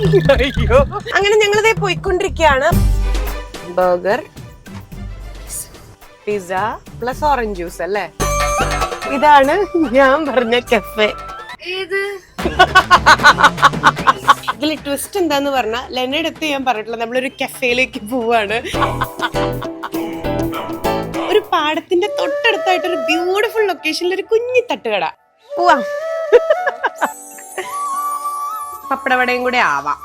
അയ്യോ, അങ്ങനെ ഞങ്ങളിതേ പോയിക്കൊണ്ടിരിക്കുകയാണ്. Burger, pizza plus orange juice അല്ലേ? ഇതാണ് ഞാൻ പറഞ്ഞ കഫേ. ഇതിൽ ട്വിസ്റ്റ് എന്താന്ന് പറഞ്ഞാൽ ലെനയുടെ അടുത്ത് ഞാൻ പറഞ്ഞിട്ടില്ല, നമ്മളൊരു കഫേയിലേക്ക് പോവാണ്. ഒരു പാടത്തിന്റെ തൊട്ടടുത്തായിട്ട് ഒരു ബ്യൂട്ടിഫുൾ ലൊക്കേഷനിൽ ഒരു കുഞ്ഞി തട്ടുകട. പോവാം. പപ്പടവടയും കൂടെ ആവാം.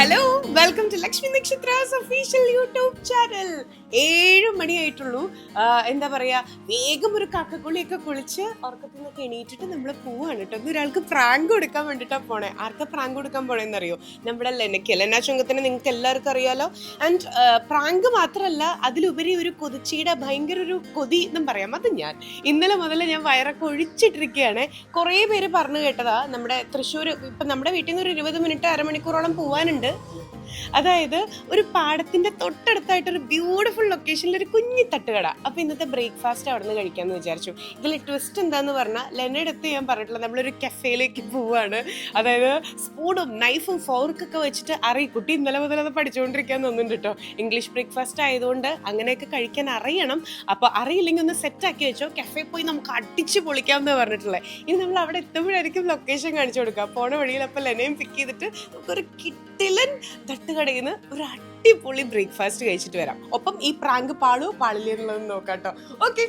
Hello, welcome to Lakshmi Nakshathra's official YouTube channel. 7 മണിയായിട്ടുള്ളൂ. എന്താ പറയാ, വേഗം ഒരു കാക്കക്കുളിയൊക്കെ കുളിച്ച് ഉറക്കത്തിൽ നിന്നൊക്കെ എണീറ്റിട്ട് നമ്മൾ പോവാണ് കേട്ടോ. ഒരാൾക്ക് പ്രാങ്ക് കൊടുക്കാൻ വേണ്ടിയിട്ടാണ് പോണേ. ആർക്കാ പ്രാങ്ക് കൊടുക്കാൻ പോണേന്ന് അറിയോ? നമ്മുടെ ലെന ചുങ്കത്തിനെ നിങ്ങൾക്ക് എല്ലാവർക്കും അറിയാലോ. ആൻഡ് പ്രാങ്ക് മാത്രമല്ല, അതിലുപരി ഒരു കൊതിച്ചിയുടെ ഭയങ്കര ഒരു കൊതി എന്നും പറയാം. അത് ഞാൻ ഇന്നലെ മുതൽ ഞാൻ വയറൊക്കെ ഒഴിച്ചിട്ടിരിക്കുകയാണ്. കുറേ പേര് പറഞ്ഞു കേട്ടതാ, നമ്മുടെ തൃശ്ശൂർ ഇപ്പം നമ്മുടെ വീട്ടിൽ നിന്ന് ഒരു 20 മിനിറ്റ് അരമണിക്കൂറോളം പോവാനുണ്ട്. അതായത് ഒരു പാടത്തിന്റെ തൊട്ടടുത്തായിട്ട് ഒരു ബ്യൂട്ടിഫുൾ ലൊക്കേഷനിൽ ഒരു കുഞ്ഞി തട്ടുകട. അപ്പൊ ഇന്നത്തെ ബ്രേക്ക്ഫാസ്റ്റ് അവിടെ നിന്ന് കഴിക്കാന്ന് വിചാരിച്ചു. ഇതിൽ ട്വിസ്റ്റ് എന്താന്ന് പറഞ്ഞാൽ ലെനയുടെ അടുത്ത് ഞാൻ പറഞ്ഞിട്ടില്ല, നമ്മളൊരു കഫേയിലേക്ക് പോവാണ്. അതായത് സ്പൂണും നൈഫും ഫോർക്കൊക്കെ വെച്ചിട്ട് കുട്ടി ഇന്നലെ മുതൽ അത് പഠിച്ചുകൊണ്ടിരിക്കാൻ തോന്നുന്നുണ്ട് കേട്ടോ. ഇംഗ്ലീഷ് ബ്രേക്ക്ഫാസ്റ്റ് ആയതുകൊണ്ട് അങ്ങനെയൊക്കെ കഴിക്കാൻ അറിയണം. അപ്പൊ അറിയില്ലെങ്കിൽ ഒന്ന് സെറ്റ് ആക്കി വെച്ചോ, കഫേ പോയി നമുക്ക് അടിച്ച് പൊളിക്കാമെന്ന് പറഞ്ഞിട്ടുള്ളത്. ഇനി നമ്മൾ അവിടെ എത്തുമ്പോഴായിരിക്കും ലൊക്കേഷൻ കാണിച്ചു കൊടുക്കുക. പോണ വഴിയിൽ അപ്പൊ ലെനയും പിക്ക് ചെയ്തിട്ട് നമുക്കൊരു കിട്ടിലൻ തട്ടുകടയിൽ നിന്ന് ഒരു അടിപൊളി ബ്രേക്ക്ഫാസ്റ്റ് കഴിച്ചിട്ട് വരാം. ഒപ്പം ഈ പ്രാങ്ക് പാളില്ലേ എന്നുള്ളത് നോക്കാട്ടോ. ഓക്കെ,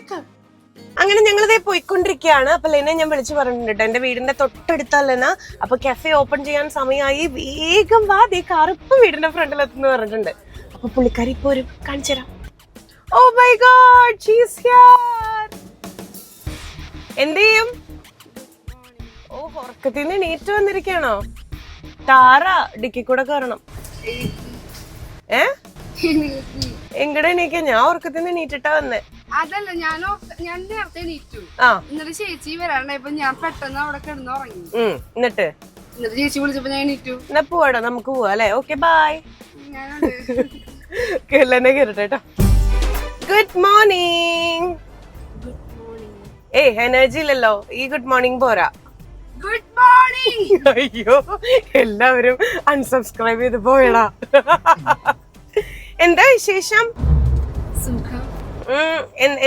അങ്ങനെ ഞങ്ങളിതേ പോയിക്കൊണ്ടിരിക്കുകയാണ്. അപ്പൊ ലെന ഞാൻ വിളിച്ചു പറഞ്ഞിട്ടുണ്ട്, എന്റെ വീടിന്റെ തൊട്ടടുത്തല്ലെന. അപ്പൊ കഫേ ഓപ്പൺ ചെയ്യാൻ സമയമായി, വേഗം വാ, ദേ കറുപ്പ് വീടിന്റെ ഫ്രണ്ടിൽ എത്തുന്നു പറഞ്ഞിട്ടുണ്ട്. അപ്പൊ പുള്ളിക്കാരി ഇപ്പൊ ഒരു കാണിച്ചു തരാം. Oh my god, she's here. എന്ത് ചെയ്യും? ഓ, ഉറക്കത്തിൽ നിന്ന് എണീറ്റ് വന്നിരിക്കണോ? താറ ഡിക്കി കൂടെ കയറണം. എങ്ങടെ എണീക്ക? ഞാൻ ഉറക്കത്തിൽ നിന്ന് എണീറ്റിട്ടാ വന്നേ. അതല്ല, ഞാൻ നേരത്തെ എണീറ്റു. ഇന്നലെ ചേച്ചി വരാണ്ടായപ്പോ ഞാൻ പെട്ടെന്ന് അവിടെ കിടന്ന് ഉറങ്ങി. എന്നിട്ട് ചേച്ചി വിളിച്ചപ്പോ ഞാൻ എണീറ്റു. എന്നാ പോവാടോ, നമുക്ക് പോവാ അല്ലേ? Okay, by. കേരളനെ കേട്ടോ. Good morning. ഏയ്, എനർജി ഇല്ലല്ലോ, ഈ ഗുഡ് മോർണിംഗ് പോരാ. Good morning. അയ്യോ, എല്ലാവരും അൺസബ്സ്ക്രൈബ് ചെയ്ത് പോയടാ. എന്താ വിശേഷം? സുഖം.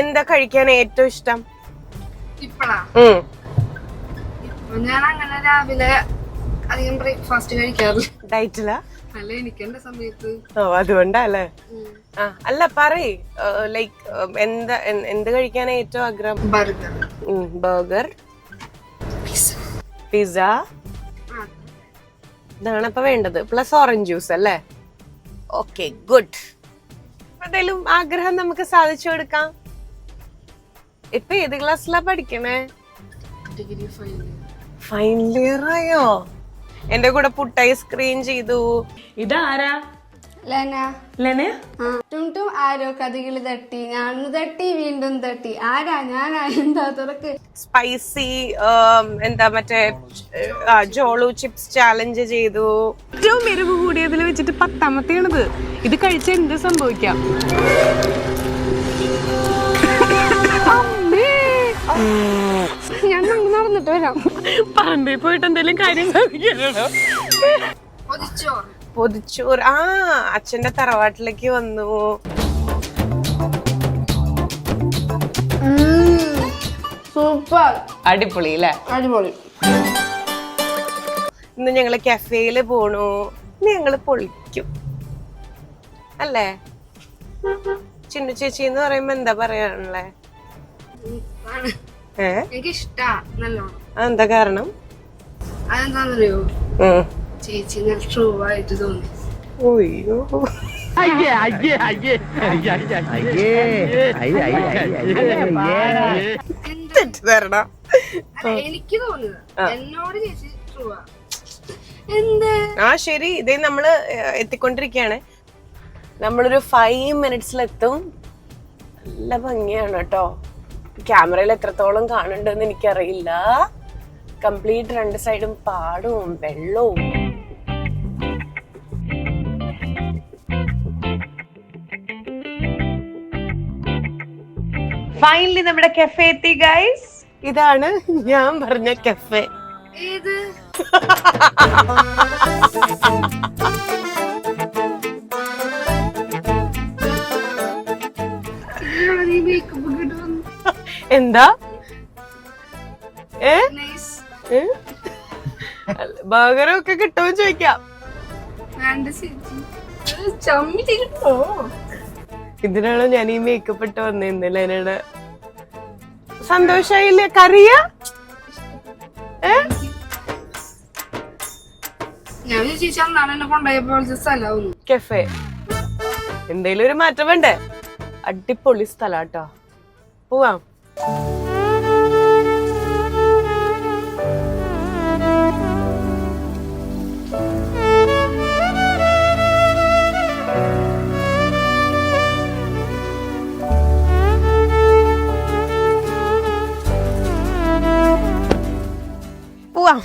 എന്താ കഴിക്കാൻ ഏറ്റവും ഇഷ്ടം? ഇപ്പഴാ ഞാൻ അങ്ങനെ രാവിലെ അധികം ബ്രേക്ക്ഫാസ്റ്റ് കഴിക്കാറില്ല. ഡയറ്റിലാ? അല്ല, എനിക്ക് എന്റെ സമയത്ത്. ഓ, അതുകൊണ്ടാ അല്ലേ? അല്ല, പറയ്, ലൈക്ക് എന്ത് കഴിക്കാൻ ഏറ്റവും ആഗ്രഹം? ബർഗർ. ബർഗർ, പിസ്സ, ഇതാണ് ഇപ്പൊ വേണ്ടത്. പ്ലസ് ഓറഞ്ച് ജ്യൂസ് അല്ലേ? Okay, good. എന്തായാലും ആഗ്രഹം നമുക്ക് സാധിച്ചു കൊടുക്കാം. ഇപ്പൊ ഏത് ക്ലാസ്സിലാ പഠിക്കണേ? ഡിഗ്രി ഫൈനൽ ഇയർ ആയോ? എന്റെ കൂടെ പുട്ടായി സ്ക്രീൻ ചെയ്തു. ഇതാരാ? ലെന. ടും ആരോ കഥകളി തട്ടി, ഞാനൊന്ന് തട്ടി, വീണ്ടും തട്ടി. ആരാ? ഞാനാ? എന്താ തുറക്ക്? സ്പൈസി എന്താ മറ്റേ ജോളു ചിപ്സ് ചാലഞ്ച് ചെയ്തു. ഏറ്റവും എരിവ് കൂടിയതിൽ വെച്ചിട്ട് 10ാമത്തെയാണിത്. ഇത് കഴിച്ച എന്ത് സംഭവിക്കാം? ഞാൻ നടന്നിട്ട് വരാം. പറമ്പിൽ പോയിട്ട് എന്തെങ്കിലും കാര്യം സാധിക്കണോ? പൊതിച്ചോറ്. അച്ഛന്റെ തറവാട്ടിലേക്ക് വന്നു. സൂപ്പർ, അടിപൊളി അല്ലേ? അടിപൊളി. ഇന്ന് ഞങ്ങള് കഫേയില് പോണു. ഇന്ന് ഞങ്ങള് പൊളിക്കും അല്ലേ? ചിന്നു ചേച്ചി എന്ന് പറയുമ്പോ എന്താ പറയാനുള്ളേ? എനിക്ക് ഇഷ്ടാ നല്ലോണം. അതെന്താ കാരണം? അതെന്താന്നറിയോ? ചേച്ചി ട്രൂ ആയിട്ട് തോന്നി. ഓയ്യോ, എനിക്ക് തോന്നുന്നത് എന്നോട് ചേച്ചി ട്രൂ ആ. ശരി, ഇതേ നമ്മള് എത്തിക്കൊണ്ടിരിക്കയാണ്. നമ്മളൊരു 5 മിനിറ്റ്സിലെത്തും. നല്ല ഭംഗിയാണ് കേട്ടോ. ക്യാമറയിൽ എത്രത്തോളം കാണുന്നുണ്ടെന്ന് എനിക്കറിയില്ല. കംപ്ലീറ്റ് 2 സൈഡും പാടവും വെള്ളവും. ഫൈനലി നമ്മുടെ കഫേ എത്തി ഗൈസ്. ഇതാണ് ഞാൻ പറഞ്ഞ കഫേ. ഏത് എന്താ ബർഗറും ഒക്കെ കിട്ടുമെന്ന് ചോദിക്കാം. ഇതിനാണോ ഞാൻ ഈ മേക്കപ്പ് ഇട്ട് വന്നിരുന്നില്ല? എന്നോട് സന്തോഷായില്ലേ? കറിയ കഫേ എന്തേലും ഒരു മാറ്റം വേണ്ടേ? അടിപൊളി സ്ഥലാട്ടോ, പോവാം. പോവാം.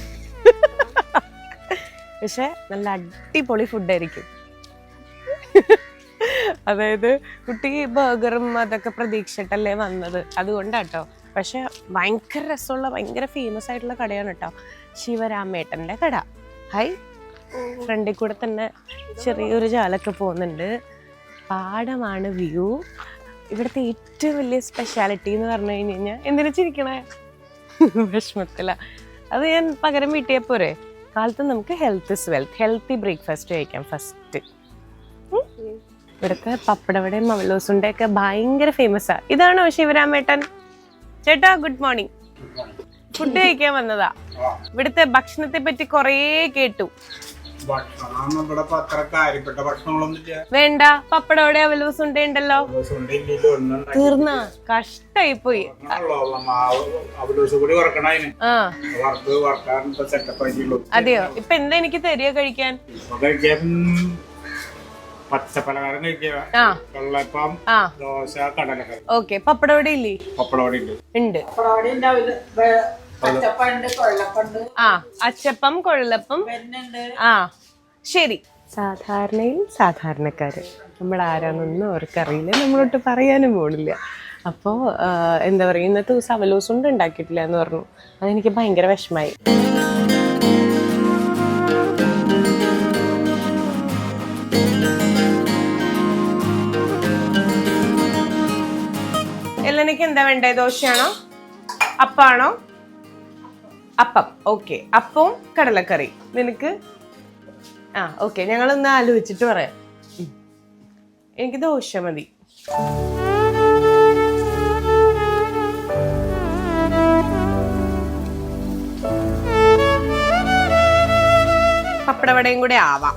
പക്ഷെ നല്ല അടിപൊളി ഫുഡായിരിക്കും. അതായത് കുട്ടി ബർഗറും അതൊക്കെ പ്രതീക്ഷിച്ചിട്ടല്ലേ വന്നത്, അതുകൊണ്ടാട്ടോ. പക്ഷെ ഭയങ്കര രസമുള്ള ഭയങ്കര ഫേമസ് ആയിട്ടുള്ള കടയാണ് കേട്ടോ ശിവരാമേട്ടൻ്റെ കട. ഹായ്. ഫ്രണ്ടിൽ കൂടെ തന്നെ ചെറിയൊരു ചാലൊക്കെ പോകുന്നുണ്ട്. പാടമാണ് വ്യൂ. ഇവിടുത്തെ ഏറ്റവും വലിയ സ്പെഷ്യാലിറ്റി എന്ന് പറഞ്ഞു കഴിഞ്ഞാൽ, എന്തിനാ ചിരിക്കണേ? വിഷമത്തില. അത് ഞാൻ പകരം വീട്ടിയെ പോരെ. കാലത്ത് നമുക്ക് health is wealth, healthy breakfast കഴിക്കാം ഫസ്റ്റ്. ഇവിടുത്തെ പപ്പടവടയും മവലോസുണ്ടയും ഒക്കെ ഭയങ്കര ഫേമസാ. ഇതാണോ ശിവരാമേട്ടൻ? ചേട്ടാ ഗുഡ് മോർണിംഗ്. ഫുഡ് കഴിക്കാൻ വന്നതാ. ഇവിടുത്തെ ഭക്ഷണത്തെ പറ്റി കൊറേ കേട്ടു. വേണ്ട, പപ്പടവട അവലോസുണ്ട ഉണ്ടല്ലോ. തീർന്ന കഷ്ടായി പോയി. അതെയോ? ഇപ്പൊ എന്താ എനിക്ക് തരിക കഴിക്കാൻ? പച്ചപ്പലഹാരം ദോശ, കടലക്കറി. ഓക്കെ. പപ്പടവട ഇല്ലേ? പപ്പടവട ഉണ്ട്. ആ, അച്ചപ്പം, കൊഴലപ്പം. ആ ശരി. സാധാരണയിൽ സാധാരണക്കാര് നമ്മൾ ആരാന്നൊന്നും അവർക്കറിയില്ല, നമ്മളോട്ട് പറയാനും പോണില്ല. അപ്പോൾ എന്താ പറയുക, ഇന്നത്തെ ദിവസം അവലോസുണ്ട ഉണ്ടാക്കിയിട്ടില്ല എന്ന് പറഞ്ഞു. അതെനിക്ക് ഭയങ്കര വിഷമായി. എല്ലനക്ക് എന്താ വേണ്ടേ? ദോശയാണോ അപ്പാണോ? അപ്പം. ഓക്കെ, അപ്പവും കടലക്കറി. നിനക്ക്? ആ ഓക്കെ, ഞങ്ങളൊന്ന് ആലോചിച്ചിട്ട് പറയാം. എനിക്ക് ദോശ മതി. പപ്പടവടയും കൂടെ ആവാം.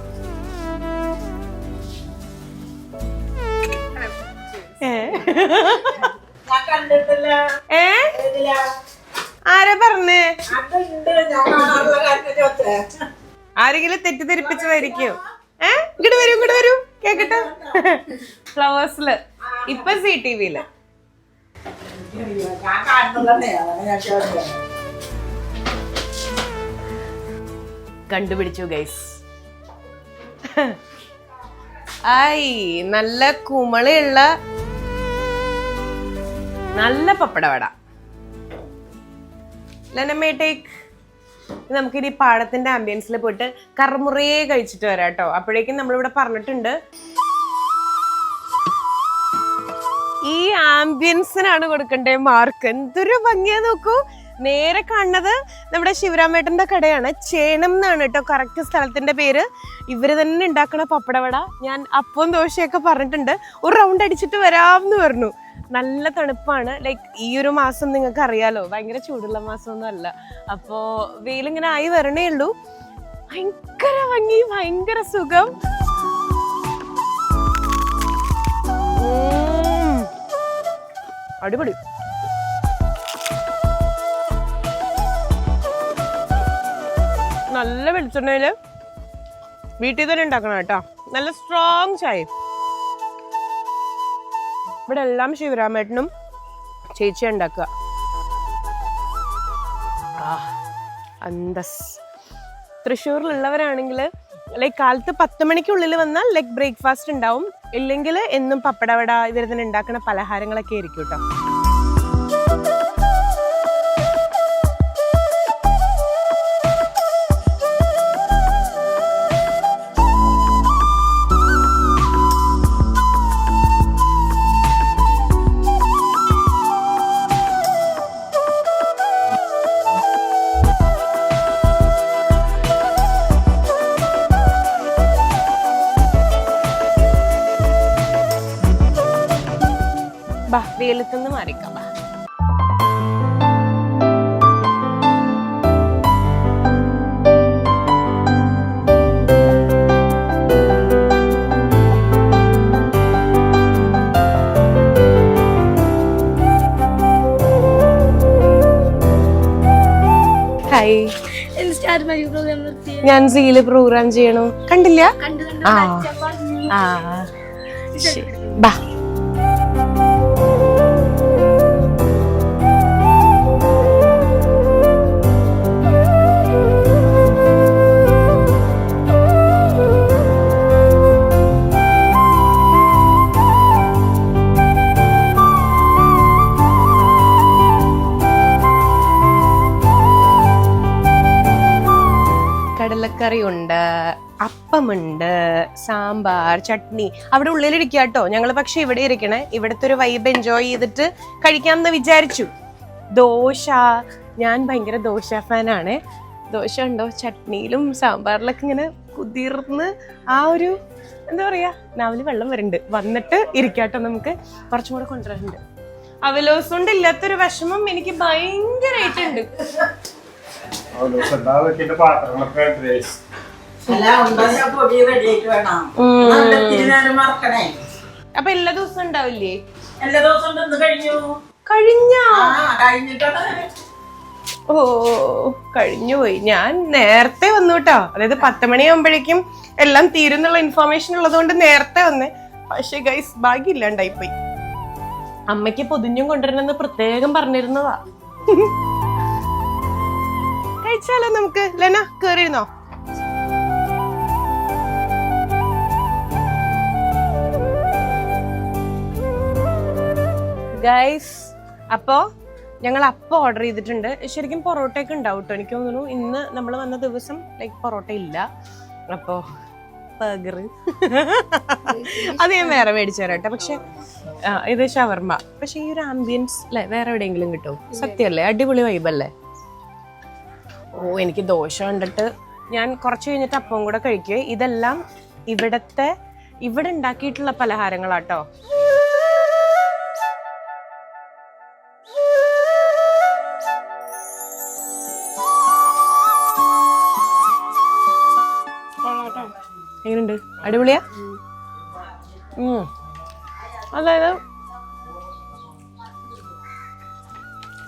ആരാ പറഞ്ഞേ? ആരെങ്കിലും തെറ്റിദ്ധരിപ്പിച്ചതായിരിക്കും. ഇങ്ങോട്ട് വരൂ, ഇങ്ങോട്ട് വരൂ, കേക്കട്ടെ. ഫ്ലവേഴ്സില്, ഇപ്പൊ CTVയില്. കണ്ടുപിടിച്ചു ഗൈസ്. ആയി, നല്ല കുമളയുള്ള നല്ല പപ്പടവട. നമുക്കിനി പാടത്തിന്റെ ആംബിയൻസിൽ പോയിട്ട് കറുമുറയെ കഴിച്ചിട്ട് വരാം കേട്ടോ. അപ്പോഴേക്കും നമ്മളിവിടെ പറഞ്ഞിട്ടുണ്ട് ഈ ആംബിയൻസിനാണ് കൊടുക്കണ്ടേ മാർക്ക്. എന്തൊരു ഭംഗിയാ നോക്കൂ. നേരെ കാണുന്നത് നമ്മുടെ ശിവരാമേട്ടന്റെ കടയാണ്. ചേണം എന്നാണ് കേട്ടോ കറക്റ്റ് സ്ഥലത്തിന്റെ പേര്. ഇവര് തന്നെ ഉണ്ടാക്കണ പപ്പടവട. ഞാൻ അപ്പവും ദോശയൊക്കെ പറഞ്ഞിട്ടുണ്ട്. ഒരു റൗണ്ട് അടിച്ചിട്ട് വരാമെന്ന് പറഞ്ഞു. നല്ല തണുപ്പാണ്. ലൈക്ക് ഈ ഒരു മാസം നിങ്ങൾക്ക് അറിയാലോ, ഭയങ്കര ചൂടുള്ള മാസമൊന്നും അല്ല. അപ്പോൾ വെയിലിങ്ങനെ ആയി വരണേ ഉള്ളൂ. ഭയങ്കര ഭംഗി, ഭയങ്കര സുഖം. അടിപൊളി. നല്ല വെളിച്ചെണ്ണയില് വീട്ടിൽ തന്നെ ഉണ്ടാക്കണം കേട്ടോ. നല്ല സ്ട്രോങ് ചായ. ഇവിടെ എല്ലാം ശിവരാമേട്ടനും ചേച്ചി ഉണ്ടാക്കുക. അന്തസ്. തൃശ്ശൂരിലുള്ളവരാണെങ്കിൽ ലൈക്ക് കാലത്ത് 10 മണിക്കുള്ളിൽ വന്നാൽ ലൈക്ക് ബ്രേക്ക്ഫാസ്റ്റ് ഉണ്ടാവും. ഇല്ലെങ്കിൽ എന്നും പപ്പടവട ഇവർ തന്നെ ഉണ്ടാക്കുന്ന പലഹാരങ്ങളൊക്കെ ആയിരിക്കും കേട്ടോ. വെയിലത്തുനിന്ന് മാറിക്കാം. ഹായ്, ഞാൻ സീല് പ്രോഗ്രാം ചെയ്യണു. കണ്ടില്ല? ആ ശരി, ബാ. കടലക്കറി ഉണ്ട്, അപ്പമുണ്ട്, സാമ്പാർ, ചട്നി. അവിടെ ഉള്ളിലിരിക്കുക കേട്ടോ. ഞങ്ങൾ പക്ഷെ ഇവിടെ ഇരിക്കണേ. ഇവിടുത്തെ ഒരു വൈബ് എൻജോയ് ചെയ്തിട്ട് കഴിക്കാമെന്ന് വിചാരിച്ചു. ദോശ, ഞാൻ ഭയങ്കര ദോശ ഫാനാണ്. ദോശ ഉണ്ടോ? ചട്നിയിലും സാമ്പാറിലൊക്കെ ഇങ്ങനെ കുതിർന്ന് ആ ഒരു എന്താ പറയാ, നാവില് വെള്ളം വരുന്നുണ്ട്. വന്നിട്ട് ഇരിക്കാട്ടോ, നമുക്ക് കുറച്ചും കൂടെ കൊണ്ടുവരാനുണ്ട്. അവലോസം കൊണ്ട് ഇല്ലാത്തൊരു വിഷമം എനിക്ക് ഭയങ്കരമായിട്ടുണ്ട്. അപ്പൊ എല്ലാ ദിവസവും ഉണ്ടാവില്ലേ? ഓ, കഴിഞ്ഞു പോയി. ഞാൻ നേരത്തെ വന്നു കേട്ടോ. അതായത് 10 മണിയാകുമ്പോഴേക്കും എല്ലാം തീരുന്നുള്ള ഇൻഫർമേഷൻ ഉള്ളത് കൊണ്ട് നേരത്തെ വന്നേ. പക്ഷെ ഗൈസ്, ഭാഗ്യമില്ലാണ്ടായിപ്പോയി. അമ്മയ്ക്ക് പൊതിഞ്ഞും കൊണ്ടുവരണമെന്ന് പ്രത്യേകം പറഞ്ഞിരുന്നതാ. കഴിച്ചാലോ നമുക്ക്? ലെന, കേറിയിരുന്നോ? ഗൈസ്, അപ്പോ ഞങ്ങൾ അപ്പം ഓർഡർ ചെയ്തിട്ടുണ്ട്. ശരിക്കും പൊറോട്ടയൊക്കെ ഉണ്ടാവും കേട്ടോ. എനിക്ക് തോന്നുന്നു ഇന്ന് നമ്മൾ വന്ന ദിവസം ലൈക്ക് പൊറോട്ട ഇല്ല. അപ്പോ ബർഗർ അത് ഞാൻ വേറെ മേടിച്ചു തരാം കേട്ടോ. പക്ഷെ ഇത് ഷവർമ്മ. പക്ഷെ ഈ ഒരു ആംബിയൻസ് അല്ലെ വേറെ എവിടെയെങ്കിലും കിട്ടും? സത്യമല്ലേ? അടിപൊളി വൈബല്ലേ? ഓ, എനിക്ക് ദോശ കണ്ടിട്ട് ഞാൻ കുറച്ച് കഴിഞ്ഞിട്ട് അപ്പം കൂടെ കഴിക്കുക. ഇതെല്ലാം ഇവിടെ ഉണ്ടാക്കിയിട്ടുള്ള പലഹാരങ്ങളാട്ടോ. എങ്ങനെയുണ്ട്? അടിപൊളിയാ? അതായത്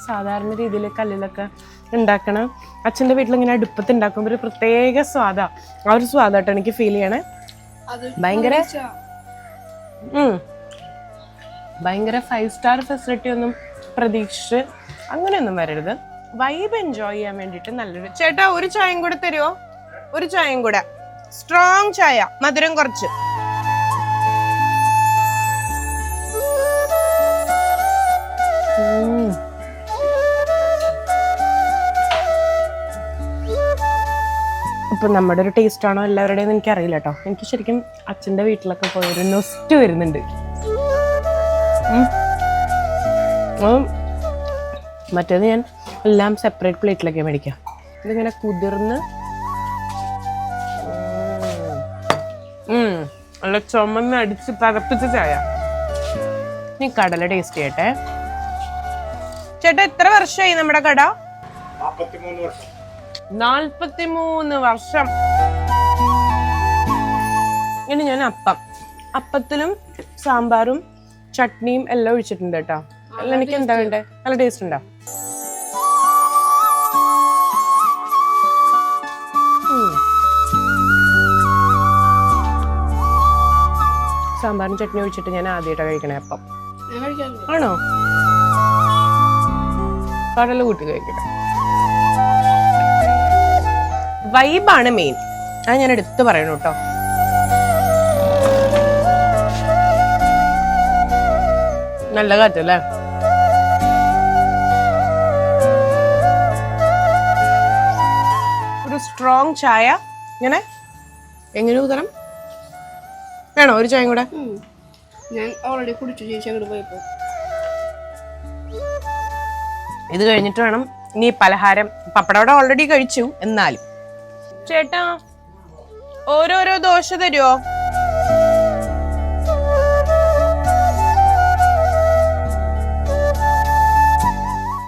സാധാരണ രീതിയിൽ കല്ലിലൊക്കെ ഉണ്ടാക്കണ അച്ഛൻ്റെ വീട്ടിൽ ഇങ്ങനെ അടുപ്പത്ത് ഉണ്ടാക്കുമ്പോൾ ഒരു പ്രത്യേക സ്വാദാ. ആ ഒരു സ്വാദാട്ടോ എനിക്ക് ഫീൽ ചെയ്യണേ. ഭയങ്കര 5 സ്റ്റാർ ഫെസിലിറ്റി ഒന്നും പ്രതീക്ഷിച്ച് അങ്ങനെയൊന്നും വരരുത്. വൈബ് എൻജോയ് ചെയ്യാൻ വേണ്ടിയിട്ട് നല്ലൊരു. ചേട്ടാ, ഒരു ചായയും കൂടെ തരുമോ? ഒരു ചായയും കൂടെ, സ്ട്രോങ് ചായ, മധുരം കുറച്ച്. ഇപ്പൊ നമ്മുടെ ഒരു ടേസ്റ്റ് ആണോ എല്ലാവരുടെയും എനിക്ക് അറിയില്ല കേട്ടോ. എനിക്ക് ശരിക്കും അച്ഛൻ്റെ വീട്ടിലൊക്കെ പോയൊരു നൊസ്റ്റ് വരുന്നുണ്ട്. മറ്റേത് ഞാൻ എല്ലാം സെപ്പറേറ്റ് പ്ലേറ്റിലൊക്കെ മേടിക്കാം. ഇതിങ്ങനെ കുതിർന്ന് നല്ല ചുമന്ന് അടിച്ച് പതപ്പിച്ച ചായ. നീ കടല ടേസ്റ്റ് ചെയ്യട്ടെ. ചേട്ടാ, എത്ര വർഷമായി നമ്മുടെ കട? 43 വർഷം. ഇനി ഞാൻ അപ്പത്തിലും സാമ്പാറും ചട്നിയും എല്ലാം ഒഴിച്ചിട്ടുണ്ട് കേട്ടോ. എല്ലാം എനിക്ക് എന്താ വേണ്ടേ? നല്ല ടേസ്റ്റ് ഉണ്ടോ? സാമ്പാറും ചട്നി ഒഴിച്ചിട്ട് ഞാൻ ആദ്യമായിട്ടാണ് കഴിക്കണേ അപ്പം. ആണോ? കടല കൂട്ടി കഴിക്കട്ടെ. വൈബാണ് മെയിൻ. അത് ഞാൻ എടുത്ത് പറയണു കേട്ടോ. നല്ല കാറ്റല്ലേ? ഒരു സ്ട്രോങ് ചായ. ഇങ്ങനെ എങ്ങനെ ഉത്തരം വേണോ? ഒരു ചായ കൂടെ? ഞാൻ ഓൾറെഡി കുടിച്ചു ചേച്ചി അങ്ങോട്ട് പോയപ്പോ. ഇത് കഴിഞ്ഞിട്ട് വേണം ഇനി പലഹാരം. പപ്പടം ഓൾറെഡി കഴിച്ചു. എന്നാലും ചേട്ടാ, ഓരോരോ ദോശ തരുമോ?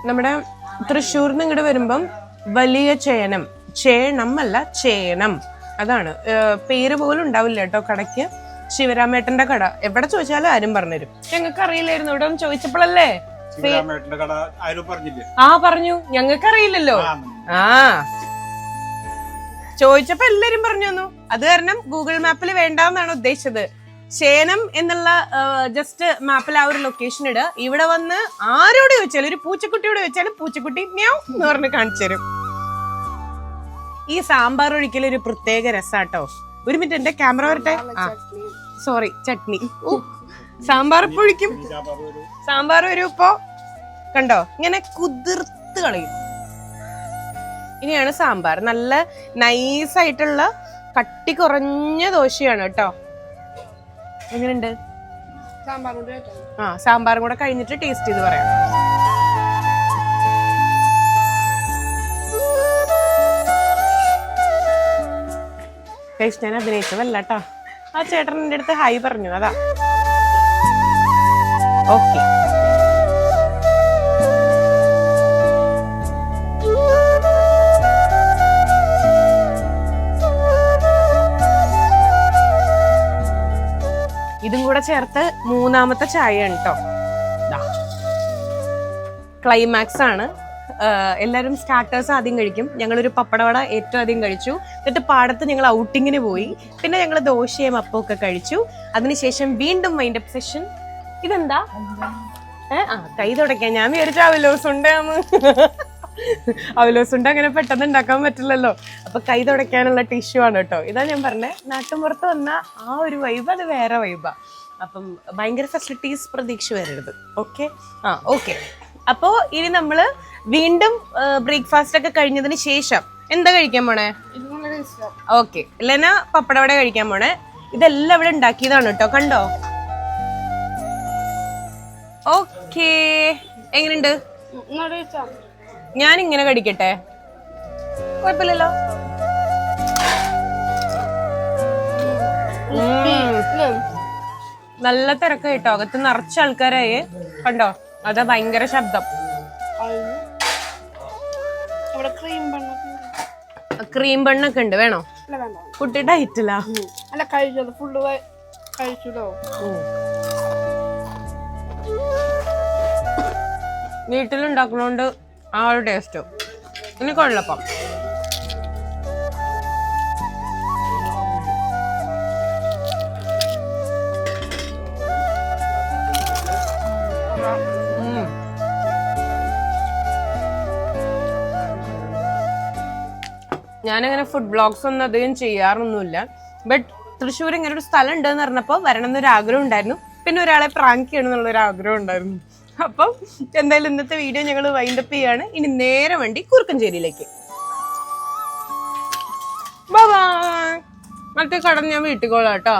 നമ്മുടെ തൃശ്ശൂരിൽ നിന്ന് ഇങ്ങോട്ട് വരുമ്പം വലിയ ചേനം, ചേണം അല്ല ചേണം, അതാണ് പേര് പോലും ഉണ്ടാവില്ല കേട്ടോ കടയ്ക്ക്. ശിവരാമേട്ടന്റെ കട എവിടെ ചോദിച്ചാലും ആരും പറഞ്ഞുതരും. ഞങ്ങൾക്ക് അറിയില്ലായിരുന്നു, ഇവിടെ ഒന്ന് ചോദിച്ചപ്പോഴല്ലേ പറഞ്ഞു. ഞങ്ങൾക്ക് അറിയില്ലല്ലോ. ചോദിച്ചപ്പോ എല്ലാരും പറഞ്ഞു തന്നു. അത് കാരണം ഗൂഗിൾ മാപ്പിൽ വേണ്ടെന്നാണ് ഉദ്ദേശിച്ചത്. ചേനം എന്നുള്ള ജസ്റ്റ് മാപ്പിൽ ആ ഒരു ലൊക്കേഷൻ ഇടുക. ഇവിടെ വന്ന് ആരോട് ചോദിച്ചാലും, ഒരു പൂച്ചക്കുട്ടിയോട് ചോദിച്ചാലും പൂച്ചക്കുട്ടി മ്യാവ് എന്ന് പറഞ്ഞ് കാണിച്ചു തരും. ഈ സാമ്പാർ ഒഴിക്കൽ ഒരു പ്രത്യേക രസാട്ടോ. ഒരു മിനിറ്റ്, എന്റെ ക്യാമറ വരട്ടെ. സോറി, ചട്നി. സാമ്പാർ ഇപ്പൊ ഒഴിക്കും. സാമ്പാർ വരും ഇപ്പൊ, കണ്ടോ ഇങ്ങനെ കുതിർത്ത് കളയും. ഇനിയാണ് സാമ്പാർ. നല്ല നൈസായിട്ടുള്ള കട്ടി കുറഞ്ഞ ദോശയാണ് കേട്ടോ. എങ്ങനെയുണ്ട്? സാമ്പാറും കൂടെ കഴിഞ്ഞിട്ട് ടേസ്റ്റ് ചെയ്ത് പറയാം. ഞാൻ അഭിനയിച്ചതല്ല കേട്ടോ. ആ ചേട്ടൻ എൻ്റെ അടുത്ത് ഹായ് പറഞ്ഞു, അതാ. ഓക്കെ, ഇതും കൂടെ ചേർത്ത് മൂന്നാമത്തെ ചായയാണ് കേട്ടോ. ക്ലൈമാക്സ് ആണ്. എല്ലാവരും സ്റ്റാർട്ടേഴ്സ് ആദ്യം കഴിക്കും. ഞങ്ങളൊരു പപ്പടവട ഏറ്റവും ആദ്യം കഴിച്ചു. എന്നിട്ട് പാടത്ത് ഞങ്ങൾ ഔട്ടിങ്ങിന് പോയി. പിന്നെ ഞങ്ങൾ ദോശയും അപ്പമൊക്കെ കഴിച്ചു. അതിനുശേഷം വീണ്ടും വൈൻഡപ്പ് സെഷൻ. ഇതെന്താ? കൈ തുടയ്ക്കാൻ ഞാൻ വിചാരിച്ചു അവലോസുണ്ടാന്ന്. അവലോസുണ്ട അങ്ങനെ പെട്ടെന്ന് ഉണ്ടാക്കാൻ പറ്റില്ലല്ലോ. അപ്പൊ കൈ തുടയ്ക്കാനുള്ള ടിഷ്യൂ ആണ് കേട്ടോ. ഇതാ ഞാൻ പറഞ്ഞേ, നാട്ടുമ്പുറത്ത് വന്ന ആ ഒരു വൈബ് അത് വേറെ വൈബാ. അപ്പം ഭയങ്കര ഫെസിലിറ്റീസ് പ്രതീക്ഷ വരരുത്. Okay, okay. അപ്പോ ഇനി നമ്മള് വീണ്ടും ബ്രേക്ക്ഫാസ്റ്റ് ഒക്കെ കഴിഞ്ഞതിന് ശേഷം എന്താ കഴിക്കാൻ പോണേ? ഓക്കെ, ലെന പപ്പടവട കഴിക്കാൻ പോണേ. ഇതെല്ലാം ഇവിടെ ഉണ്ടാക്കിയതാണ് കേട്ടോ, കണ്ടോ? ഓക്കേ, എങ്ങനെയുണ്ട്? ഞാൻ ഇങ്ങനെ കടിക്കട്ടെ? കുഴപ്പമില്ലല്ലോ. നല്ല തിരക്ക് കേട്ടോ, അകത്ത് നിറച്ച ആൾക്കാരായി, കണ്ടോ? അതാ ഭയങ്കര ശബ്ദം. ക്രീം ബണ്ണൊക്കെ ഉണ്ട്, വേണോ? കുട്ടി ഡയറ്റില്ല. വീട്ടിലുണ്ടാക്കണോണ്ട് ആ ഒരു ടേസ്റ്റോ. ഇനി കൊള്ളപ്പം. ഞാനങ്ങനെ ഫുഡ് ബ്ലോഗ്സ് ഒന്നും അധികം ചെയ്യാറൊന്നുമില്ല. ബട്ട് തൃശ്ശൂർ ഇങ്ങനെ ഒരു സ്ഥലം ഉണ്ടെന്ന് പറഞ്ഞപ്പോൾ വരണം എന്നൊരു ആഗ്രഹം ഉണ്ടായിരുന്നു. പിന്നെ ഒരാളെ പ്രാങ്ക് ചെയ്യണം എന്നുള്ളൊരു ആഗ്രഹം ഉണ്ടായിരുന്നു. അപ്പം എന്തായാലും ഇന്നത്തെ വീഡിയോ ഞങ്ങൾ വൈൻഡപ്പ് ചെയ്യാണ്. ഇനി നേരെ വണ്ടി കുറുക്കഞ്ചേരിയിലേക്ക്. മറ്റേ കടന്ന് ഞാൻ വീട്ടിൽ കൊള്ളാം കേട്ടോ.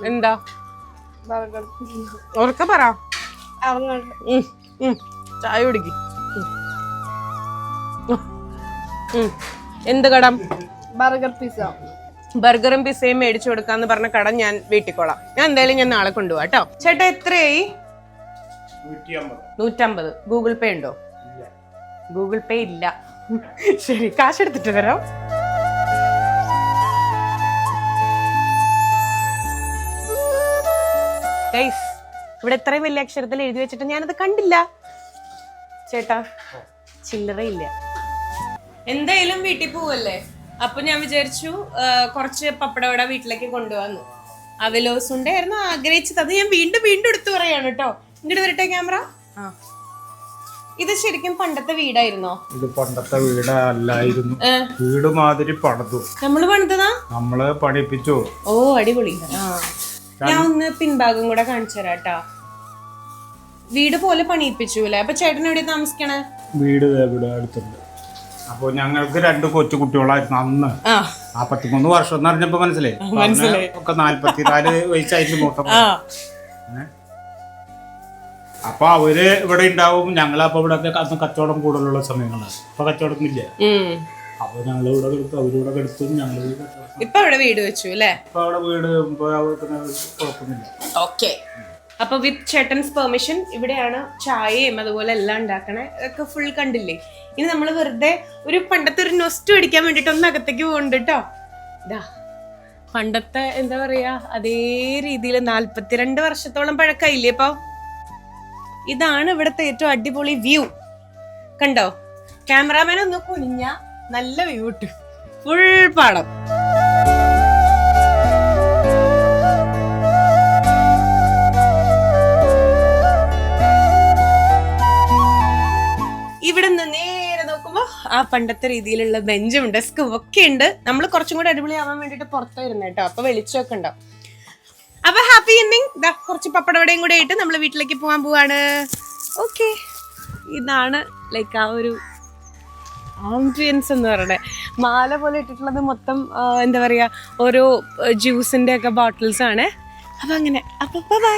എന്താ ഉറക്കെ പറ. ചായ കുടിക്ക്. എന്ത് കടം? Burger pizza. ബർഗറും പിസ്സയും മേടിച്ചു കൊടുക്കാന്ന് പറഞ്ഞ കട ഞാൻ വീട്ടിൽ കൊള്ളാം. ഞാൻ എന്തായാലും ഞാൻ നാളെ കൊണ്ടുപോവാ കേട്ടോ. ചേട്ടാ എത്രയായി? 150. ഗൂഗിൾ പേ ഉണ്ടോ? ഗൂഗിൾ പേ ഇല്ല. ശരി, കാശ് എടുത്തിട്ട് വരാം. ഇവിടെ എത്രയും വലിയ അക്ഷരത്തിൽ എഴുതി വെച്ചിട്ട് ഞാനത് കണ്ടില്ല. ചേട്ടാ ചില്ലറയില്ല. എന്തായാലും വീട്ടിൽ പോവല്ലേ, അപ്പൊ ഞാൻ വിചാരിച്ചു കുറച്ച് പപ്പടവട വീട്ടിലേക്ക് കൊണ്ടുവന്നു. അവലോസുണ്ടായിരുന്നു ആഗ്രഹിച്ചത്. അത് ഞാൻ വീണ്ടും വീണ്ടും എടുത്തു പറയാണ് കേട്ടോ. ഇങ്ങോട്ട് വരട്ടെ ക്യാമറ. ഇത് ശരിക്കും പണ്ടത്തെ വീടായിരുന്നോ? ഇത് പണ്ടത്തെ വീടല്ലായിരുന്നു. വീട് മാതിരി പണിതു. നമ്മള് പണിതതാ? നമ്മള് പണിപ്പിച്ചു. ഓ അടിപൊളി. ഞാൻ ഒന്ന് പിൻഭാഗം കൂടെ കാണിച്ചു തരാം കേട്ടാ. വീട് പോലെ പണിയിപ്പിച്ചു അല്ലേ? അപ്പൊ ചേട്ടൻ എവിടെ താമസിക്കണേ? വീട് ഇവിടെ അടുത്തുണ്ട്. അപ്പൊ ഞങ്ങൾക്ക് 2 കൊച്ചു കുട്ടികളായിരുന്നു അന്ന്. 43 വർഷം എന്ന് പറഞ്ഞപ്പോ മനസ്സിലായി. ഒക്കെ 44 വയസ്സായിട്ട് മൂത്ത. അപ്പൊ അവര് ഇവിടെ ഉണ്ടാവും. ഞങ്ങളപ്പോ ഇവിടെ കച്ചവടം കൂടുതലുള്ള സമയങ്ങളാണ്. ഇപ്പൊ കച്ചവടം ഇല്ല. അപ്പൊ ഞങ്ങൾ ഇവിടെ എടുത്തു, അവരിവിടെ എടുത്തു, ഞങ്ങൾ ഇപ്പൊ അവിടെ വീട് വെച്ചു അല്ലേ? ഇപ്പൊ അവിടെ വീട് കുഴപ്പമൊന്നുമില്ല. ഓക്കെ, അപ്പൊ വിത്ത് ചേട്ടൻസ് പെർമിഷൻ ഇവിടെയാണ് ചായയും അതുപോലെ എല്ലാം ഉണ്ടാക്കണേ. ഒക്കെ ഫുൾ കണ്ടില്ലേ. ഇനി നമ്മൾ വെറുതെ ഒരു പണ്ടത്തെ ഒരു നൊസ്റ്റ് അടിക്കാൻ വേണ്ടിട്ട് ഒന്ന് അകത്തേക്ക് പോകുന്നുണ്ട് കേട്ടോ. ഇതാ പണ്ടത്തെ എന്താ പറയാ അതേ രീതിയിൽ 42 വർഷത്തോളം പഴക്കമില്ലേ. ഇപ്പൊ ഇതാണ് ഇവിടുത്തെ ഏറ്റവും അടിപൊളി വ്യൂ. കണ്ടോ, ക്യാമറാമാൻ ഒന്ന് കുനിഞ്ഞ നല്ല വ്യൂ കിട്ടും. ഫുൾ പാടം. ഇവിടെ നിന്ന് നേരെ നോക്കുമ്പോ ആ പണ്ടത്തെ രീതിയിലുള്ള ബെഞ്ചും ഡെസ്കും ഒക്കെ ഉണ്ട്. നമ്മൾ കുറച്ചും കൂടെ അടിപൊളിയാവാൻ വേണ്ടിട്ട് പുറത്ത് വരുന്ന കേട്ടോ. അപ്പൊ വെളിച്ചമൊക്കെ ഉണ്ടാവും. അപ്പൊ ഹാപ്പി ഈവനിങ്. കുറച്ച് പപ്പടവടയും കൂടെ ആയിട്ട് നമ്മൾ വീട്ടിലേക്ക് പോകാൻ പോവാണ്. ഓക്കെ, ഇതാണ് ലൈക്ക് ആ ഒരു ആംബിയൻസ് എന്ന് പറയണേ. മാല പോലെ ഇട്ടിട്ടുള്ളത് മൊത്തം എന്താ പറയാ ഓരോ ജ്യൂസിന്റെ ഒക്കെ ബോട്ടിൽസ് ആണ്. അപ്പൊ അങ്ങനെ. അപ്പൊ ബൈ.